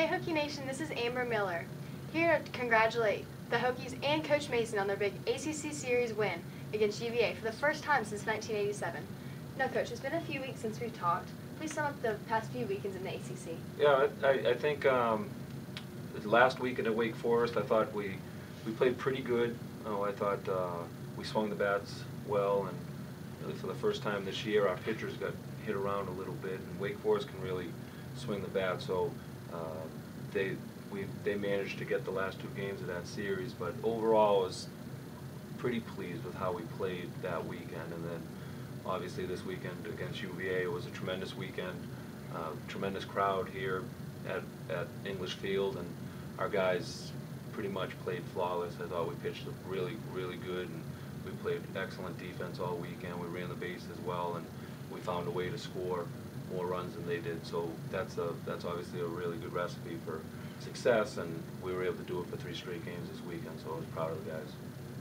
Hokie Nation, this is Amber Miller, here to congratulate the Hokies and Coach Mason on their big ACC Series win against UVA for the first time since 1987. Now, Coach, it's been a few weeks since we've talked. Please sum up the past few weekends in the ACC. Yeah, I think last weekend at Wake Forest, I thought we played pretty good. I thought we swung the bats well, and really for the first time this year, our pitchers got hit around a little bit, and Wake Forest can really swing the bat. So they managed to get the last two games of that series, but overall I was pretty pleased with how we played that weekend. And then obviously this weekend against UVA was a tremendous weekend, tremendous crowd here at English Field, and our guys pretty much played flawless. I thought we pitched really, really good, and we played excellent defense all weekend. We ran the base as well, and we found a way to score more runs than they did. So that's obviously a really good recipe for success, and we were able to do it for 3 straight games this weekend, so I was proud of the guys.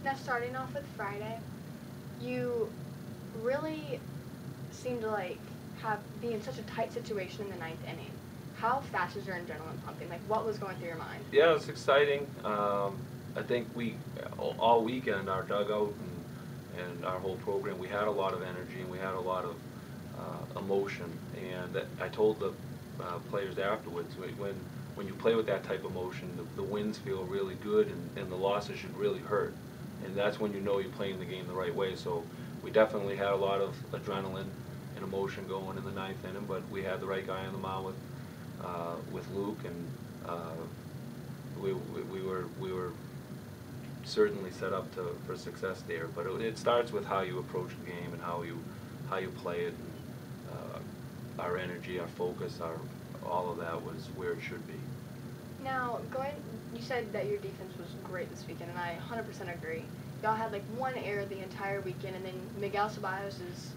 Now, starting off with Friday, you really seemed to be in such a tight situation in the 9th inning. How fast is your adrenaline pumping? Like, what was going through your mind? Yeah, it's exciting. I think all weekend, our dugout and our whole program, we had a lot of energy and we had a lot of emotion. And I told the players afterwards, when you play with that type of emotion, the wins feel really good, and the losses should really hurt. And that's when you know you're playing the game the right way. So we definitely had a lot of adrenaline and emotion going in the 9th inning, but we had the right guy on the mound with Luke, and we were certainly set up for success there. But it starts with how you approach the game and how you play it, and our energy, our focus, all of that was where it should be. Now, you said that your defense was great this weekend, and I 100% agree. Y'all had like one error the entire weekend, and then Miguel Ceballos'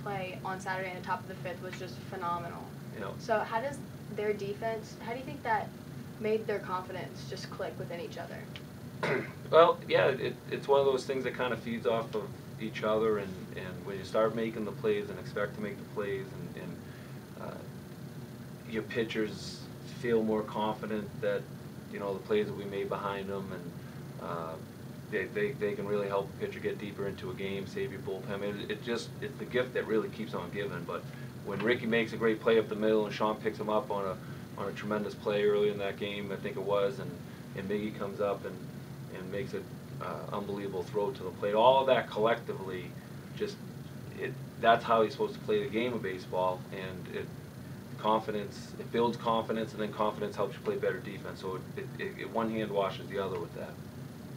play on Saturday in the top of the 5th was just phenomenal. You know, so how do you think that made their confidence just click within each other? Well, yeah, it's one of those things that kind of feeds off of each other, and when you start making the plays and expect to make the plays, and your pitchers feel more confident that, you know, the plays that we made behind them, and they can really help a pitcher get deeper into a game, save your bullpen. It's the gift that really keeps on giving. But when Ricky makes a great play up the middle and Sean picks him up on a tremendous play early in that game, I think it was, and Miggy comes up and makes an unbelievable throw to the plate. All of that collectively, that's how you're supposed to play the game of baseball, and it builds confidence, and then confidence helps you play better defense. So it one hand washes the other with that.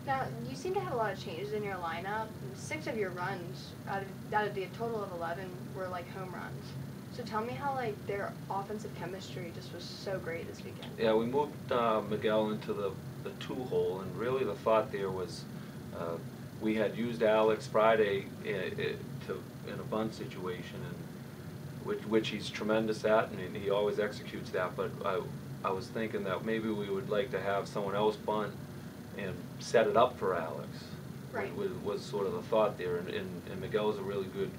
Now, you seem to have a lot of changes in your lineup. 6 of your runs out of the total of 11 were like home runs. So tell me how their offensive chemistry just was so great this weekend. Yeah, we moved Miguel into the 2-hole, and really the thought there was we had used Alex Friday in a bunt situation, and which he's tremendous at, and he always executes that. But I was thinking that maybe we would like to have someone else bunt and set it up for Alex. Right. Was sort of the thought there, and Miguel is a really good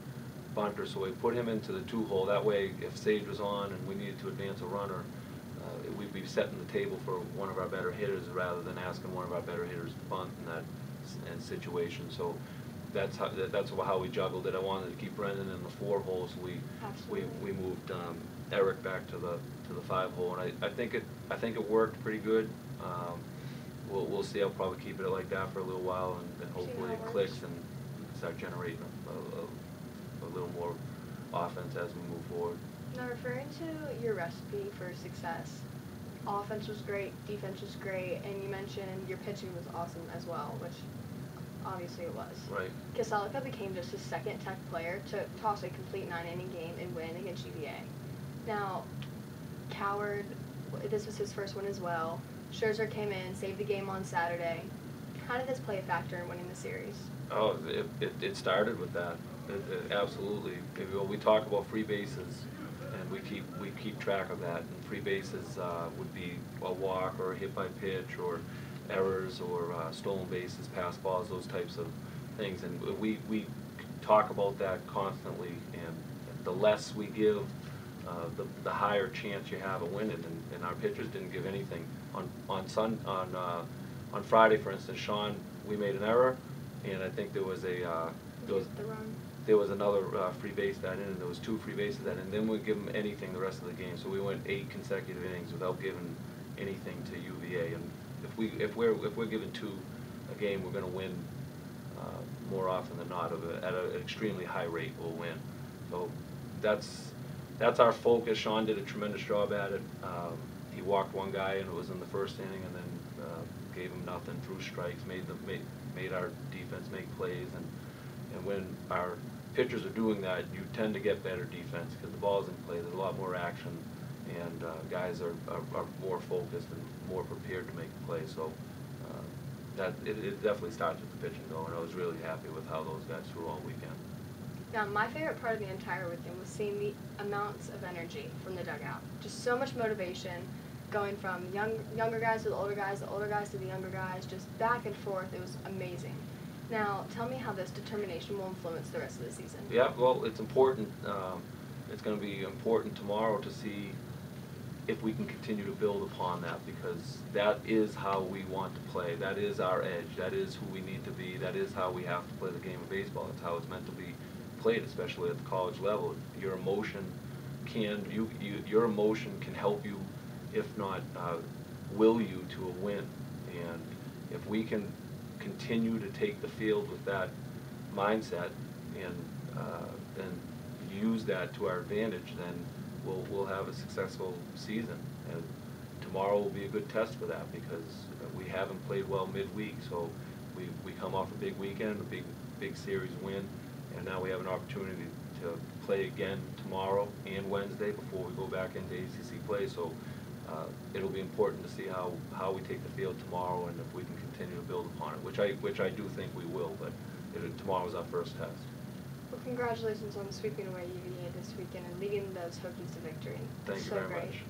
bunter, so we put him into the 2-hole. That way, if Sage was on and we needed to advance a runner, we'd be setting the table for one of our better hitters rather than asking one of our better hitters to bunt in that situation. So that's how we juggled it. I wanted to keep Brendan in the 4-hole, so we moved Eric back to the 5-hole, and I think it worked pretty good. We'll see. I'll probably keep it like that for a little while, and hopefully it clicks and start generating a little more offense as we move forward. Now, referring to your recipe for success, offense was great, defense was great, and you mentioned your pitching was awesome as well, which obviously it was. Right. Kasalika became just his 2nd Tech player to toss a complete 9-inning game and win against UVA. Now, Coward, this was his first one as well. Scherzer came in, saved the game on Saturday. How did this play a factor in winning the series? Oh, it started with that. Absolutely. We talk about free bases, and we keep track of that. And free bases would be a walk or a hit by pitch or errors or stolen bases, pass balls, those types of things. And we talk about that constantly. And the less we give the higher chance you have of winning. And our pitchers didn't give anything. On Friday, for instance, Sean, we made an error, and I think there was there was another free base that inning, and there was 2 free bases that inning, and then we give them anything the rest of the game. So we went 8 consecutive innings without giving anything to UVA. And if we're given 2 a game, we're going to win more often than not. At an extremely high rate, we'll win. So that's our focus. Sean did a tremendous job at it. He walked 1 guy, and it was in the first inning, and then gave him nothing, threw strikes, made our defense make plays, and when our pitchers are doing that, you tend to get better defense because the ball's in play. There's a lot more action, and guys are more focused and more prepared to make a play. So it definitely starts with the pitching, though, and I was really happy with how those guys threw all weekend. Now, my favorite part of the entire weekend was seeing the amounts of energy from the dugout. Just so much motivation, going from younger guys to the older guys to the younger guys, just back and forth. It was amazing. Now, tell me how this determination will influence the rest of the season. Yeah, well, it's important. It's going to be important tomorrow to see if we can continue to build upon that, because that is how we want to play. That is our edge. That is who we need to be. That is how we have to play the game of baseball. It's how it's meant to be played, especially at the college level. Your emotion can help you, if not will you, to a win. And if we can continue to take the field with that mindset and use that to our advantage, then we'll have a successful season. And tomorrow will be a good test for that, because we haven't played well midweek. So we come off a big weekend, a big series win, and now we have an opportunity to play again tomorrow and Wednesday before we go back into ACC play. So it'll be important to see how we take the field tomorrow, and if we can continue to build upon it, which I do think we will. But tomorrow's our first test. Well, congratulations on sweeping away UVA this weekend and leading those Hokies to victory. Thank you very much.